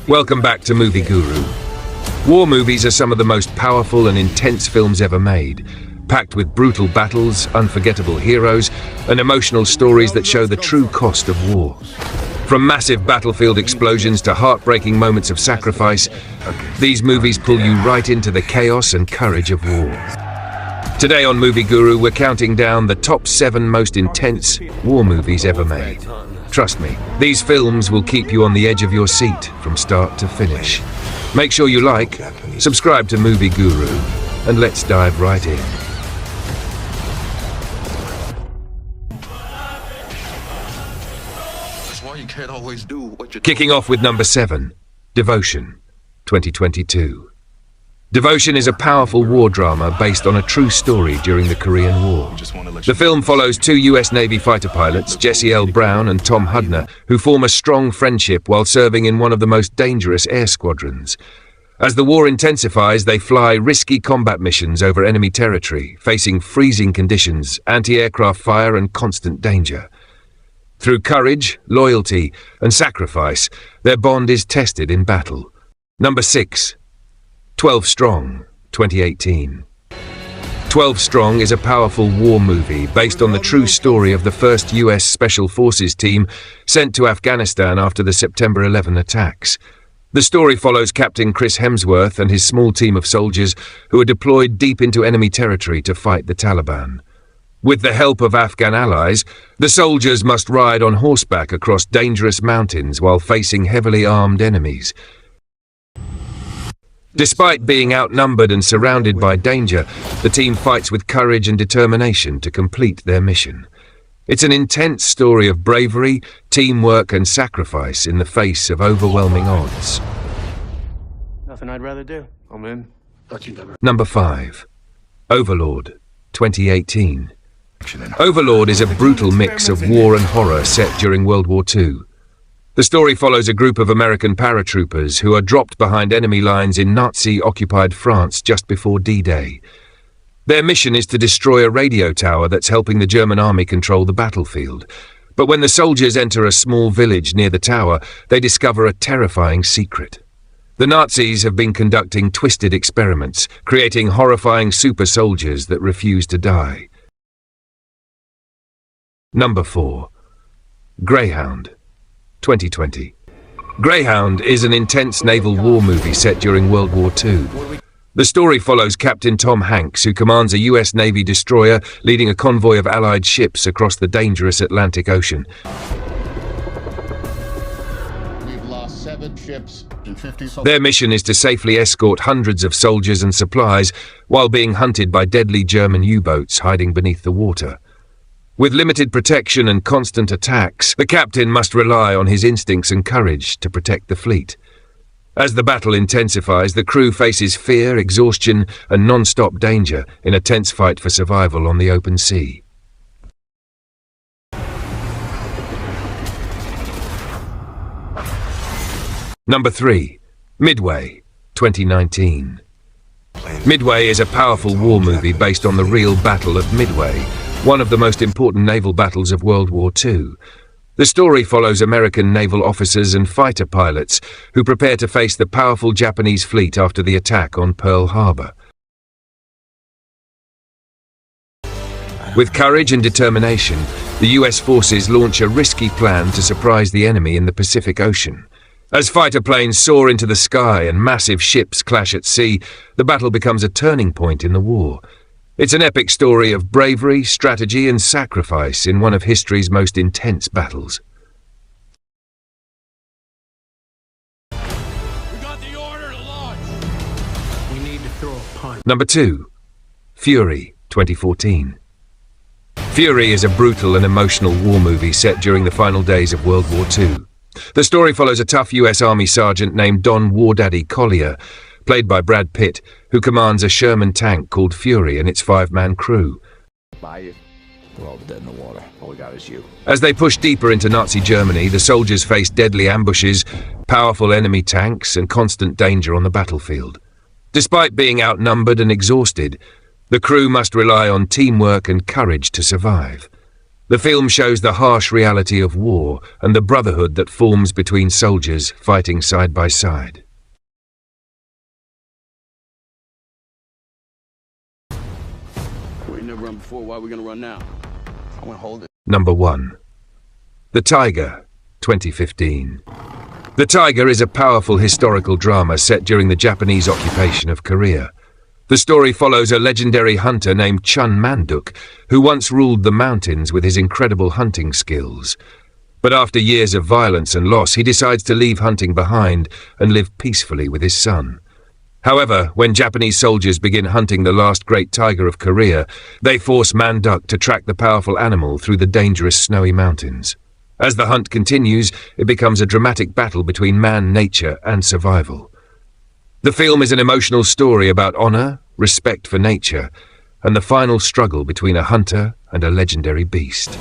Welcome back to Movie Guru. War movies are some of the most powerful and intense films ever made, packed with brutal battles, unforgettable heroes, and emotional stories that show the true cost of war. From massive battlefield explosions to heartbreaking moments of sacrifice, these movies pull you right into the chaos and courage of war. Today on Movie Guru, we're counting down the top 7 most intense war movies ever made. Trust me, these films will keep you on the edge of your seat from start to finish. Make sure you like, subscribe to Movie Guru, and let's dive right in. Kicking off with number 7, Devotion, 2022. Devotion is a powerful war drama based on a true story during the Korean War. The film follows 2 US Navy fighter pilots, Jesse L. Brown and Tom Hudner, who form a strong friendship while serving in one of the most dangerous air squadrons. As the war intensifies, they fly risky combat missions over enemy territory, facing freezing conditions, anti-aircraft fire, and constant danger. Through courage, loyalty, and sacrifice, their bond is tested in battle. Number 6. 12 Strong, 2018. 12 Strong is a powerful war movie based on the true story of the first US Special Forces team sent to Afghanistan after the September 11 attacks. The story follows Captain Chris Hemsworth and his small team of soldiers who are deployed deep into enemy territory to fight the Taliban. With the help of Afghan allies, the soldiers must ride on horseback across dangerous mountains while facing heavily armed enemies. Despite being outnumbered and surrounded by danger, the team fights with courage and determination to complete their mission. It's an intense story of bravery, teamwork, and sacrifice in the face of overwhelming odds. Nothing I'd rather do. I'm in. Number 5. Overlord, 2018. Overlord is a brutal mix of war and horror set during World War II. The story follows a group of American paratroopers who are dropped behind enemy lines in Nazi-occupied France just before D-Day. Their mission is to destroy a radio tower that's helping the German army control the battlefield. But when the soldiers enter a small village near the tower, they discover a terrifying secret. The Nazis have been conducting twisted experiments, creating horrifying super soldiers that refuse to die. Number 4. Greyhound, 2020. Greyhound is an intense naval war movie set during World War II. The story follows Captain Tom Hanks, who commands a US Navy destroyer leading a convoy of Allied ships across the dangerous Atlantic Ocean. We've lost 7 ships and 50 soldiers. Their mission is to safely escort hundreds of soldiers and supplies while being hunted by deadly German U-boats hiding beneath the water. With limited protection and constant attacks, the captain must rely on his instincts and courage to protect the fleet. As the battle intensifies, the crew faces fear, exhaustion, and non-stop danger in a tense fight for survival on the open sea. Number 3. Midway, 2019. Midway is a powerful war movie based on the real Battle of Midway, one of the most important naval battles of World War II. The story follows American naval officers and fighter pilots who prepare to face the powerful Japanese fleet after the attack on Pearl Harbor. With courage and determination, the US forces launch a risky plan to surprise the enemy in the Pacific Ocean. As fighter planes soar into the sky and massive ships clash at sea, the battle becomes a turning point in the war. It's an epic story of bravery, strategy, and sacrifice in one of history's most intense battles. We got the order to launch. We need to throw a punch. Number 2. Fury, 2014. Fury is a brutal and emotional war movie set during the final days of World War II. The story follows a tough US Army sergeant named Don War Daddy Collier, played by Brad Pitt, who commands a Sherman tank called Fury and its 5-man crew. By you. We're all dead in the water. All we got is you. As they push deeper into Nazi Germany, the soldiers face deadly ambushes, powerful enemy tanks, and constant danger on the battlefield. Despite being outnumbered and exhausted, the crew must rely on teamwork and courage to survive. The film shows the harsh reality of war and the brotherhood that forms between soldiers fighting side by side. We ain't never run before. Why are we gonna run now? I want to hold it. Number 1. The Tiger, 2015. The Tiger is a powerful historical drama set during the Japanese occupation of Korea. The story follows a legendary hunter named Chun Manduk, who once ruled the mountains with his incredible hunting skills. But after years of violence and loss, he decides to leave hunting behind and live peacefully with his son. However, when Japanese soldiers begin hunting the last great tiger of Korea, they force Manduk to track the powerful animal through the dangerous snowy mountains. As the hunt continues, it becomes a dramatic battle between man, nature, and survival. The film is an emotional story about honor, respect for nature, and the final struggle between a hunter and a legendary beast.